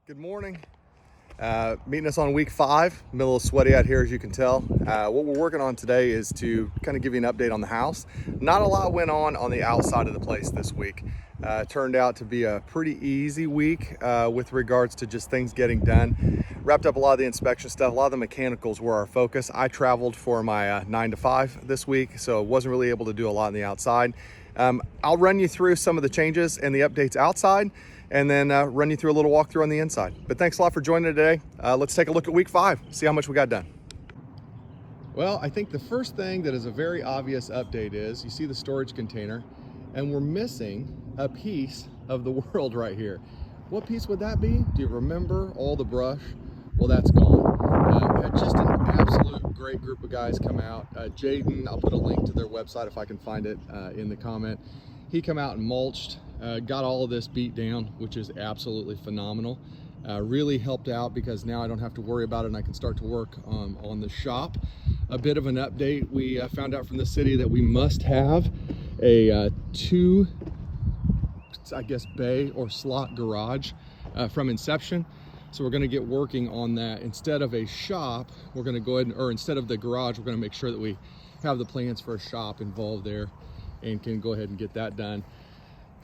Good morning. Meeting us on week 5, a little sweaty out here as you can tell. What we're working on today is to kind of give you an update on the house. Not a lot went on the outside of the place this week. Turned out to be a pretty easy week with regards to just things getting done. Wrapped up a lot of the inspection stuff. A lot of the mechanicals were our focus. I traveled for my 9 to 5 this week, so wasn't really able to do a lot on the outside. I'll run you through some of the changes and the updates outside, and then run you through a little walkthrough on the inside. But thanks a lot for joining today. Let's take a look at week 5, see how much we got done. Well, I think the first thing that is a very obvious update is you see the storage container, and we're missing a piece of the world right here. What piece would that be? Do you remember all the brush? Well, that's gone. Had just an absolute great group of guys come out. Jaden, I'll put a link to their website if I can find it in the comment. He come out and mulched, got all of this beat down, which is absolutely phenomenal. Really helped out because now I don't have to worry about it and I can start to work on the shop. A bit of an update, we found out from the city that we must have a 2, I guess, bay or slot garage from inception. So we're gonna get working on that. Instead of a shop, we're gonna go ahead or instead of the garage, we're gonna make sure that we have the plans for a shop involved there and can go ahead and get that done.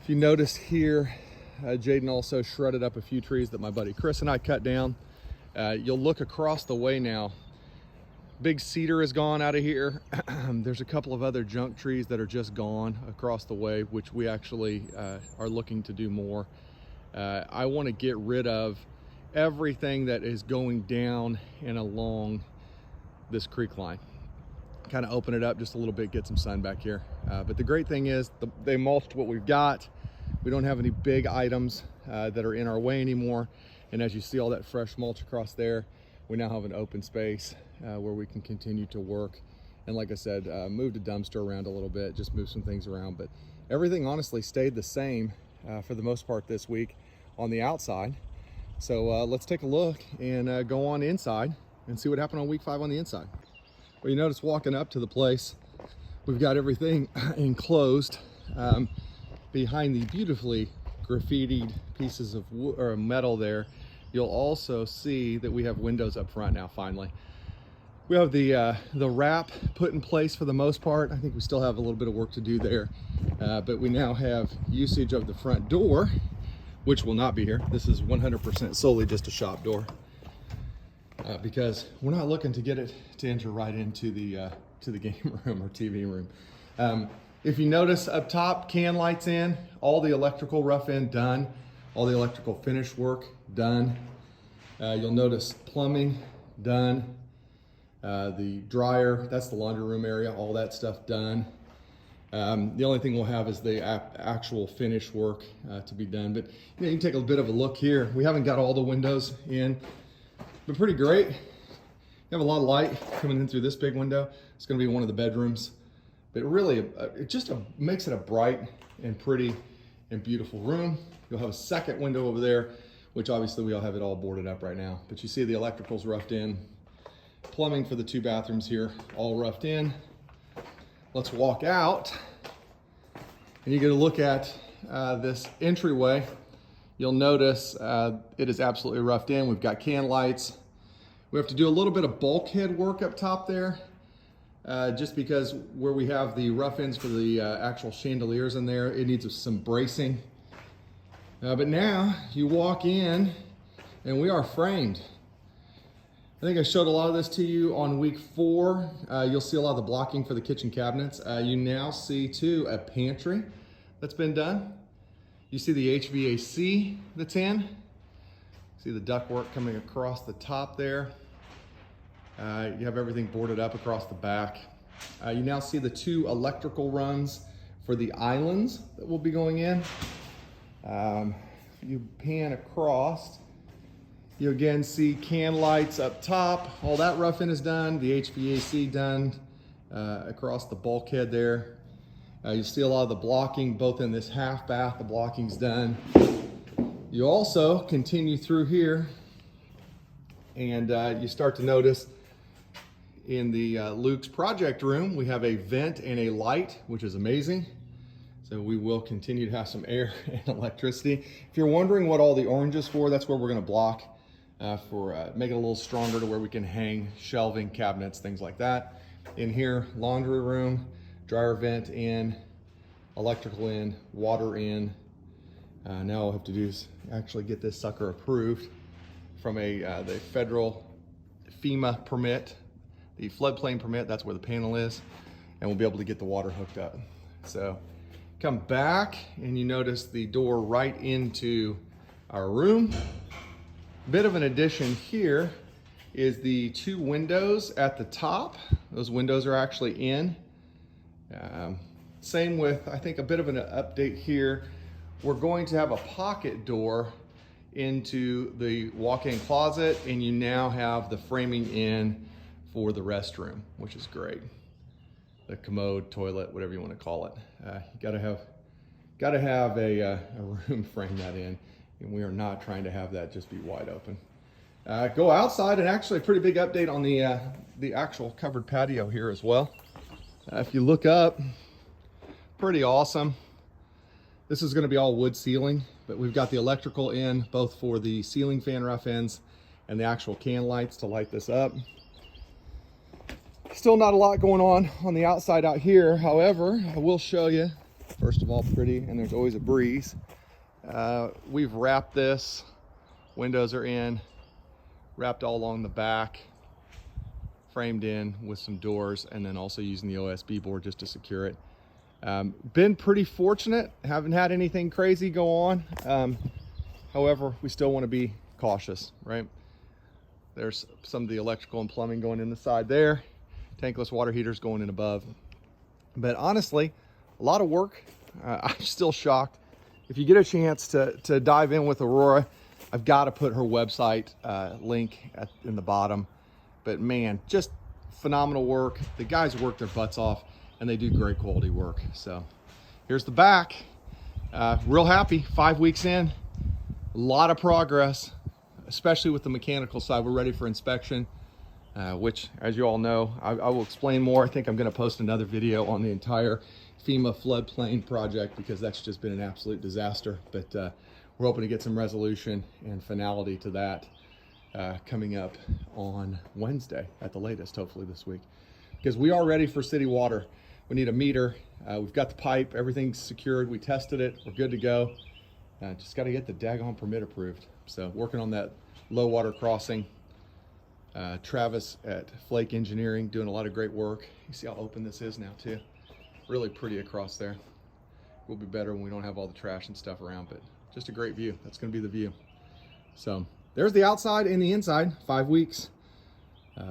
If you notice here, Jaden also shredded up a few trees that my buddy Chris and I cut down. You'll look across the way now. Big cedar is gone out of here. There's a couple of other junk trees that are just gone across the way, which we actually are looking to do more. I want to get rid of everything that is going down and along this creek line. Kind of open it up just a little bit, get some sun back here. But the great thing is they mulched what we've got. We don't have any big items that are in our way anymore. And as you see all that fresh mulch across there, we now have an open space where we can continue to work. And like I said, moved a dumpster around a little bit, just moved some things around. But everything honestly stayed the same for the most part this week on the outside. So let's take a look and go on inside and see what happened on week 5 on the inside. Well, you notice walking up to the place, we've got everything enclosed behind the beautifully graffitied pieces of wood or metal there. You'll also see that we have windows up front now, finally. We have the wrap put in place for the most part. I think we still have a little bit of work to do there, but we now have usage of the front door, which will not be here. This is 100% solely just a shop door. Because we're not looking to get it to enter right into the game room or TV room. If you notice up top, can lights in, all the electrical rough end done, all the electrical finish work done. You'll notice plumbing done, the dryer, that's the laundry room area, all that stuff done. The only thing we'll have is the actual finish work to be done. But you can take a bit of a look here. We haven't got all the windows in. But pretty great. You have a lot of light coming in through this big window. It's going to be one of the bedrooms. But really, it just makes it a bright and pretty and beautiful room. You'll have a second window over there, which obviously we all have it all boarded up right now. But you see the electrical's roughed in. Plumbing for the 2 bathrooms here, all roughed in. Let's walk out. And you get a look at this entryway. You'll notice it is absolutely roughed in. We've got can lights. We have to do a little bit of bulkhead work up top there, just because where we have the rough ends for the actual chandeliers in there, it needs some bracing. But now you walk in and we are framed. I think I showed a lot of this to you on week 4. You'll see a lot of the blocking for the kitchen cabinets. You now see too a pantry that's been done. You see the HVAC that's in. See the ductwork coming across the top there. You have everything boarded up across the back. You now see the 2 electrical runs for the islands that will be going in. You pan across, you again see can lights up top. All that roughing is done. The HVAC done across the bulkhead there. You see a lot of the blocking both in this half bath, the blocking's done. You also continue through here and you start to notice in the Luke's project room, we have a vent and a light, which is amazing. So we will continue to have some air and electricity. If you're wondering what all the orange is for, that's where we're gonna block make it a little stronger to where we can hang shelving, cabinets, things like that. In here, laundry room, dryer vent in, electrical in, water in. Now all I have to do is actually get this sucker approved from the federal FEMA permit, the floodplain permit. That's where the panel is, and we'll be able to get the water hooked up. So come back and you notice the door right into our room. Bit of an addition here is the 2 windows at the top. Those windows are actually in. Same with, I think, a bit of an update here. We're going to have a pocket door into the walk-in closet, and you now have the framing in for the restroom, which is great. The commode, toilet, whatever you want to call it. You gotta have a room frame that in, and we are not trying to have that just be wide open. Go outside, and actually a pretty big update on the actual covered patio here as well. If you look up, pretty awesome. This is going to be all wood ceiling, but we've got the electrical in both for the ceiling fan rough ends and the actual can lights to light this up. Still not a lot going on the outside out here. However, I will show you, first of all, pretty, and there's always a breeze. We've wrapped this, windows are in, wrapped all along the back, framed in with some doors, and then also using the OSB board just to secure it. Been pretty fortunate, haven't had anything crazy go on. However, we still want to be cautious, right? There's some of the electrical and plumbing going in the side there, tankless water heaters going in above. But honestly, a lot of work. I'm still shocked. If you get a chance to dive in with Aurora, I've got to put her website link in the bottom. But man, just phenomenal work. The guys work their butts off, and they do great quality work. So here's the back. Real happy, 5 weeks in, a lot of progress, especially with the mechanical side. We're ready for inspection, which, as you all know, I will explain more. I think I'm gonna post another video on the entire FEMA floodplain project, because that's just been an absolute disaster. But we're hoping to get some resolution and finality to that coming up on Wednesday at the latest, hopefully this week. Because we are ready for city water. We need a meter. We've got the pipe, everything's secured. We tested it, we're good to go. Just got to get the daggone permit approved. So working on that low water crossing. Travis at Flake Engineering doing a lot of great work. You see how open this is now too. Really pretty across there. Will be better when we don't have all the trash and stuff around, but just a great view. That's going to be the view. So there's the outside and the inside, 5 weeks.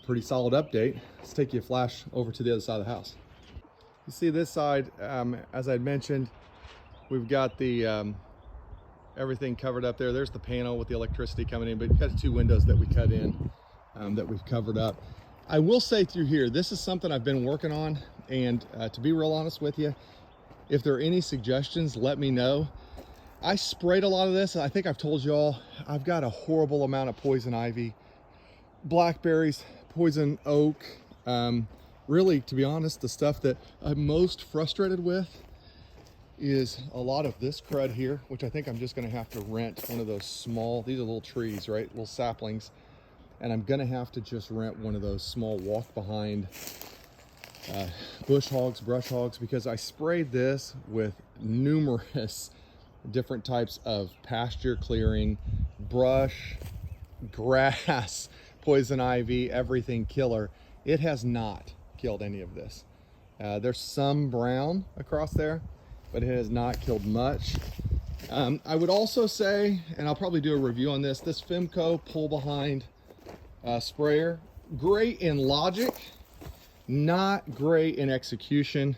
Pretty solid update. Let's take you a flash over to the other side of the house. You see this side, as I mentioned, we've got the everything covered up there. There's the panel with the electricity coming in, but you've got 2 windows that we cut in that we've covered up. I will say through here, this is something I've been working on, and to be real honest with you, if there are any suggestions, let me know. I sprayed a lot of this, and I think I've told you all, I've got a horrible amount of poison ivy, blackberries, poison oak. Really, to be honest, the stuff that I'm most frustrated with is a lot of this crud here, which I think I'm just gonna have to rent one of those small, these are little trees, right? Little saplings. And I'm gonna have to just rent one of those small walk behind bush hogs, brush hogs, because I sprayed this with numerous different types of pasture clearing, brush, grass, poison ivy, everything killer. It has not killed any of this. There's some brown across there, but it has not killed much. I would also say, and I'll probably do a review on this Femco pull behind sprayer, great in logic, not great in execution,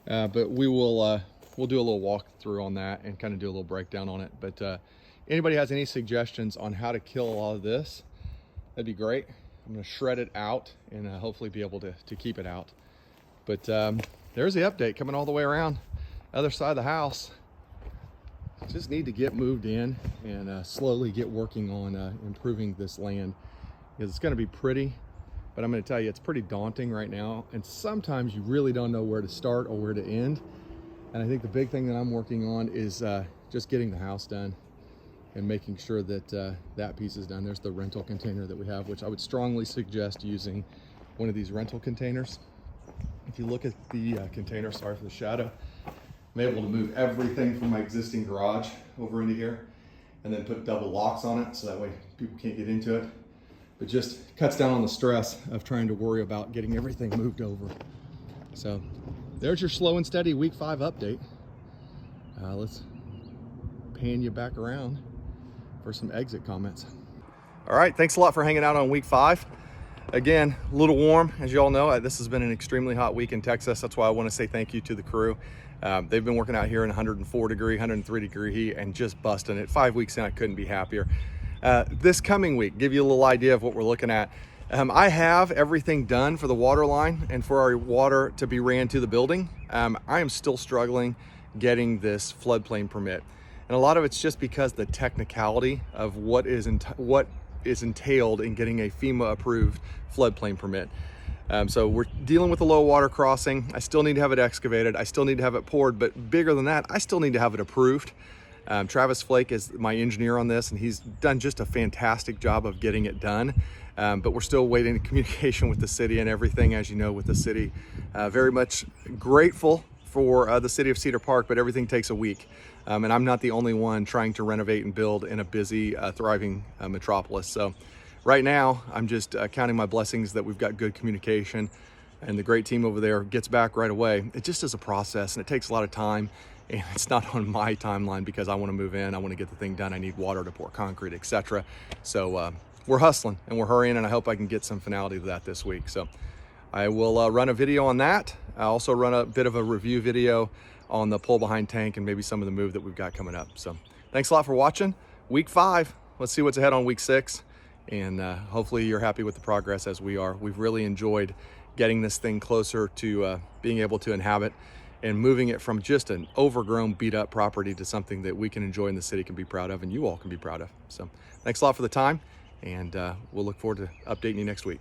but we'll do a little walkthrough on that and kind of do a little breakdown on it. But anybody has any suggestions on how to kill a lot of this, that'd be great. I'm going to shred it out and hopefully be able to keep it out. But there's the update coming all the way around other side of the house. Just need to get moved in and slowly get working on improving this land, because it's going to be pretty, but I'm going to tell you, it's pretty daunting right now, and sometimes you really don't know where to start or where to end. And I think the big thing that I'm working on is just getting the house done and making sure that that piece is done. There's the rental container that we have, which I would strongly suggest using one of these rental containers. If you look at the container, sorry for the shadow, I'm able to move everything from my existing garage over into here and then put double locks on it so that way people can't get into it. But just cuts down on the stress of trying to worry about getting everything moved over. So there's your slow and steady week 5 update. Let's pan you back around for some exit comments. All right, thanks a lot for hanging out on week 5. Again, a little warm, as you all know. This has been an extremely hot week in Texas. That's why I want to say thank you to the crew. They've been working out here in 104 degree, 103 degree heat and just busting it. 5 weeks in, I couldn't be happier. This coming week, give you a little idea of what we're looking at. I have everything done for the water line and for our water to be ran to the building. I am still struggling getting this floodplain permit. And a lot of it's just because the technicality of what is entailed in getting a FEMA approved floodplain permit. So we're dealing with the low water crossing. I still need to have it excavated. I still need to have it poured, but bigger than that, I still need to have it approved. Travis Flake is my engineer on this, and he's done just a fantastic job of getting it done. But we're still waiting communication with the city and everything, as you know, with the city. Very much grateful for the city of Cedar Park, but everything takes a week. And I'm not the only one trying to renovate and build in a busy, thriving metropolis. So right now, I'm just counting my blessings that we've got good communication and the great team over there gets back right away. It just is a process and it takes a lot of time, and it's not on my timeline because I want to move in. I want to get the thing done. I need water to pour concrete, etc. So we're hustling and we're hurrying, and I hope I can get some finality to that this week. So I will run a video on that. I'll also run a bit of a review video on the pull behind tank and maybe some of the move that we've got coming up. So thanks a lot for watching. Week 5, let's see what's ahead on week 6. And hopefully you're happy with the progress as we are. We've really enjoyed getting this thing closer to being able to inhabit and moving it from just an overgrown, beat up property to something that we can enjoy and the city can be proud of and you all can be proud of. So thanks a lot for the time, and we'll look forward to updating you next week.